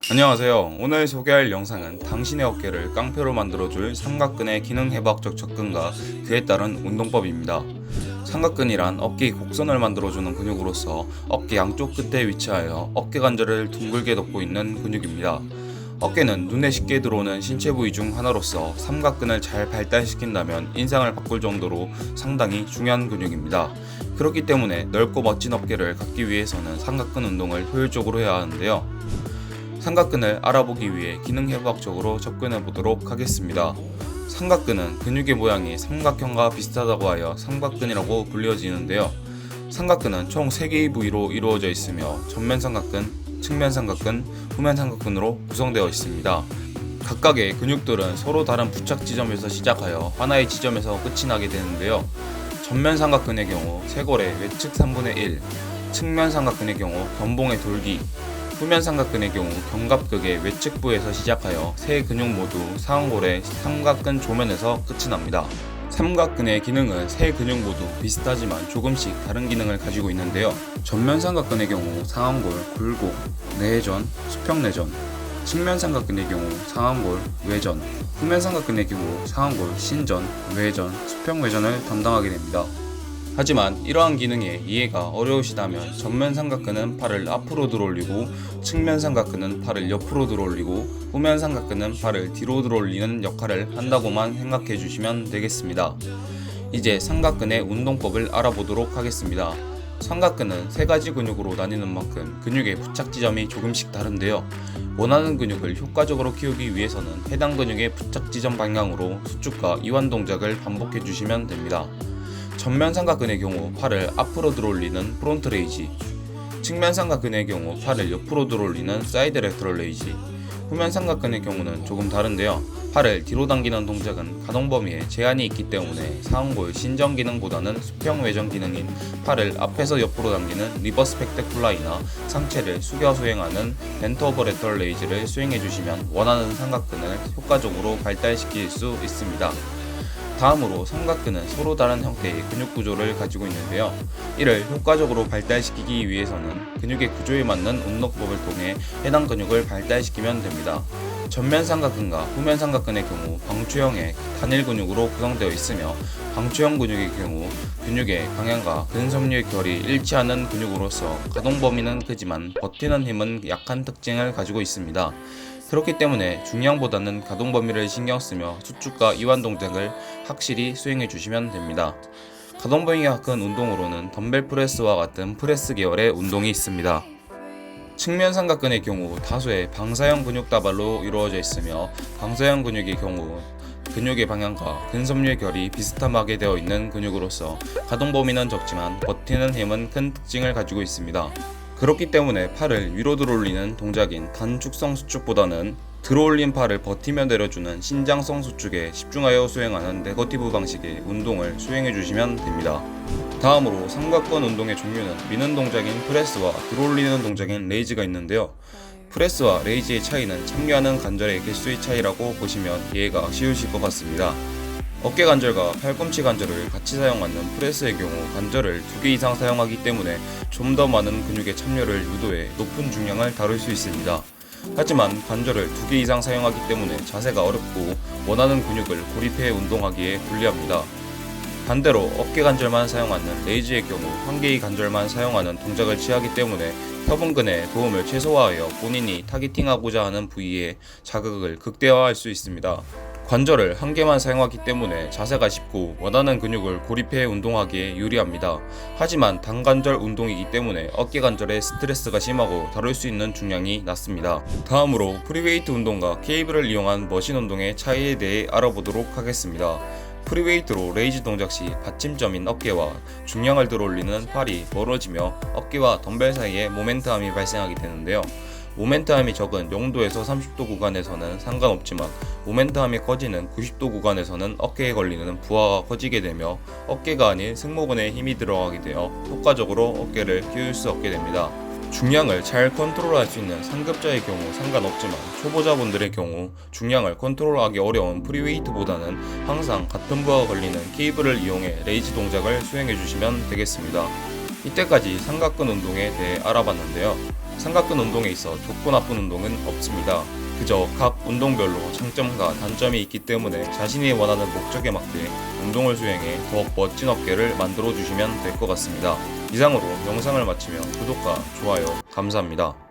안녕하세요. 오늘 소개할 영상은 당신의 어깨를 깡패로 만들어줄 삼각근의 기능해부학적 접근과 그에 따른 운동법입니다. 삼각근이란 어깨의 곡선을 만들어주는 근육으로서 어깨 양쪽 끝에 위치하여 어깨 관절을 둥글게 덮고 있는 근육입니다. 어깨는 눈에 쉽게 들어오는 신체 부위 중 하나로서 삼각근을 잘 발달시킨다면 인상을 바꿀 정도로 상당히 중요한 근육입니다. 그렇기 때문에 넓고 멋진 어깨를 갖기 위해서는 삼각근 운동을 효율적으로 해야 하는데요. 삼각근을 알아보기 위해 기능해부학적으로 접근해 보도록 하겠습니다. 삼각근은 근육의 모양이 삼각형과 비슷하다고 하여 삼각근이라고 불려지는데요. 삼각근은 총 3개의 부위로 이루어져 있으며 전면 삼각근, 측면 삼각근, 후면 삼각근으로 구성되어 있습니다. 각각의 근육들은 서로 다른 부착 지점에서 시작하여 하나의 지점에서 끝이 나게 되는데요. 전면 삼각근의 경우 쇄골의 외측 3분의 1, 측면 삼각근의 경우 견봉의 돌기, 후면 삼각근의 경우 견갑극의 외측부에서 시작하여 세 근육 모두 상완골의 삼각근 조면에서 끝이 납니다. 삼각근의 기능은 세 근육 모두 비슷하지만 조금씩 다른 기능을 가지고 있는데요. 전면 삼각근의 경우 상완골, 굴곡, 내전, 수평내전, 측면 삼각근의 경우 상완골, 외전, 후면 삼각근의 경우 상완골, 신전, 외전, 수평외전을 담당하게 됩니다. 하지만 이러한 기능에 이해가 어려우시다면 전면 삼각근은 팔을 앞으로 들어올리고 측면 삼각근은 팔을 옆으로 들어올리고 후면 삼각근은 팔을 뒤로 들어올리는 역할을 한다고만 생각해 주시면 되겠습니다. 이제 삼각근의 운동법을 알아보도록 하겠습니다. 삼각근은 3가지 근육으로 나뉘는 만큼 근육의 부착 지점이 조금씩 다른데요. 원하는 근육을 효과적으로 키우기 위해서는 해당 근육의 부착 지점 방향으로 수축과 이완 동작을 반복해 주시면 됩니다. 전면 삼각근의 경우 팔을 앞으로 들어올리는 프론트 레이지, 측면 삼각근의 경우 팔을 옆으로 들어올리는 사이드 레터럴 레이지, 후면 삼각근의 경우는 조금 다른데요. 팔을 뒤로 당기는 동작은 가동 범위에 제한이 있기 때문에 상완골 신전 기능보다는 수평 외전 기능인 팔을 앞에서 옆으로 당기는 리버스 펙테쿨라이나 상체를 숙여 수행하는 벤트 오버 레터럴 레이지를 수행해 주시면 원하는 삼각근을 효과적으로 발달시킬 수 있습니다. 다음으로 삼각근은 서로 다른 형태의 근육 구조를 가지고 있는데요. 이를 효과적으로 발달시키기 위해서는 근육의 구조에 맞는 운동법을 통해 해당 근육을 발달시키면 됩니다. 전면 삼각근과 후면 삼각근의 경우 방추형의 단일 근육으로 구성되어 있으며 방추형 근육의 경우 근육의 방향과 근섬유의 결이 일치하는 근육으로서 가동 범위는 크지만 버티는 힘은 약한 특징을 가지고 있습니다. 그렇기 때문에 중량보다는 가동 범위를 신경 쓰며 수축과 이완 동작을 확실히 수행해 주시면 됩니다. 가동 범위가 큰 운동으로는 덤벨 프레스와 같은 프레스 계열의 운동이 있습니다. 측면 삼각근의 경우 다수의 방사형 근육 다발로 이루어져 있으며 방사형 근육의 경우 근육의 방향과 근섬유의 결이 비슷하게 되어 있는 근육으로서 가동 범위는 적지만 버티는 힘은 큰 특징을 가지고 있습니다. 그렇기 때문에 팔을 위로 들어올리는 동작인 단축성 수축보다는 들어올린 팔을 버티며 내려주는 신장성 수축에 집중하여 수행하는 네거티브 방식의 운동을 수행해 주시면 됩니다. 다음으로 삼각근 운동의 종류는 미는 동작인 프레스와 들어올리는 동작인 레이즈가 있는데요. 프레스와 레이즈의 차이는 참여하는 관절의 개수의 차이라고 보시면 이해가 쉬우실 것 같습니다. 어깨 관절과 팔꿈치 관절을 같이 사용하는 프레스의 경우 관절을 2개 이상 사용하기 때문에 좀 더 많은 근육의 참여를 유도해 높은 중량을 다룰 수 있습니다. 하지만 관절을 2개 이상 사용하기 때문에 자세가 어렵고 원하는 근육을 고립해 운동하기에 불리합니다. 반대로 어깨 관절만 사용하는 레이즈의 경우 1개의 관절만 사용하는 동작을 취하기 때문에 협응근의 도움을 최소화하여 본인이 타겟팅하고자 하는 부위에 자극을 극대화할 수 있습니다. 관절을 1개만 사용하기 때문에 자세가 쉽고 원하는 근육을 고립해 운동하기에 유리합니다. 하지만 단관절 운동이기 때문에 어깨 관절에 스트레스가 심하고 다룰 수 있는 중량이 낮습니다. 다음으로 프리웨이트 운동과 케이블을 이용한 머신 운동의 차이에 대해 알아보도록 하겠습니다. 프리웨이트로 레이즈 동작 시 받침점인 어깨와 중량을 들어올리는 팔이 멀어지며 어깨와 덤벨 사이에 모멘트함이 발생하게 되는데요. 모멘트함이 적은 0도에서 30도 구간에서는 상관없지만 모멘트함이 커지는 90도 구간에서는 어깨에 걸리는 부하가 커지게 되며 어깨가 아닌 승모근에 힘이 들어가게 되어 효과적으로 어깨를 키울 수 없게 됩니다. 중량을 잘 컨트롤할 수 있는 상급자의 경우 상관없지만 초보자분들의 경우 중량을 컨트롤하기 어려운 프리웨이트보다는 항상 같은 부하가 걸리는 케이블을 이용해 레이즈 동작을 수행해 주시면 되겠습니다. 이때까지 삼각근 운동에 대해 알아봤는데요. 삼각근 운동에 있어 좋고 나쁜 운동은 없습니다. 그저 각 운동별로 장점과 단점이 있기 때문에 자신이 원하는 목적에 맞게 운동을 수행해 더욱 멋진 어깨를 만들어 주시면 될 것 같습니다. 이상으로 영상을 마치며 구독과 좋아요 감사합니다.